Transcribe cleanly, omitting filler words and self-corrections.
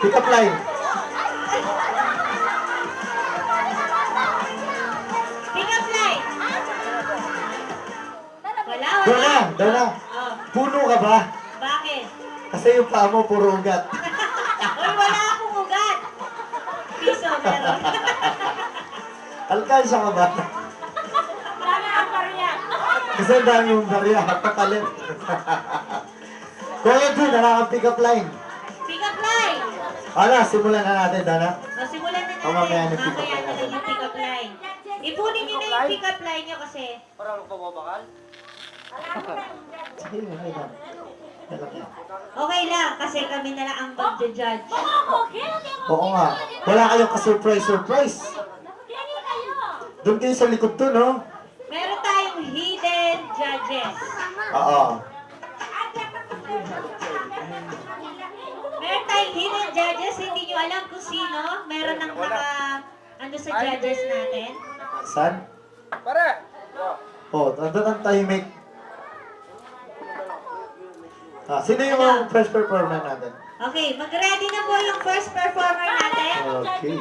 Pick up line. Pick up line. Wala, Doon wala. na, doon na. Oh, Puno ka ba? bakit? Kasi yung paa mo puro ugat. Uy, wala akong ugat. Piso, meron. Alkansya ka ba? Wala ang barya. Kasi ang dami yung barya, pakalit. Kuya G, pick up line. Pick up line. Ano, simulan na natin, Dana. O, simulan na natin. O, mamaya na pick up Mamaya line na lang yung pick up line. Ipunin nyo na yung pick up line nyo kasi Parang magbabakal? Sige, okay lang. okay lang kasi kami na lang ang mag-judge. Oo nga. Wala kayong ka-surprise. Doon kayo sa likod to, no? Meron tayong hidden judges. Oo. Meron tayong hidden judges, hindi nyo alam kung sino. Meron ng ano sa judges natin. San? Pare! Oh, nandun ang tahimik. Sino yung first performer natin? Okay, mag-ready na po yung first performer natin. Okay.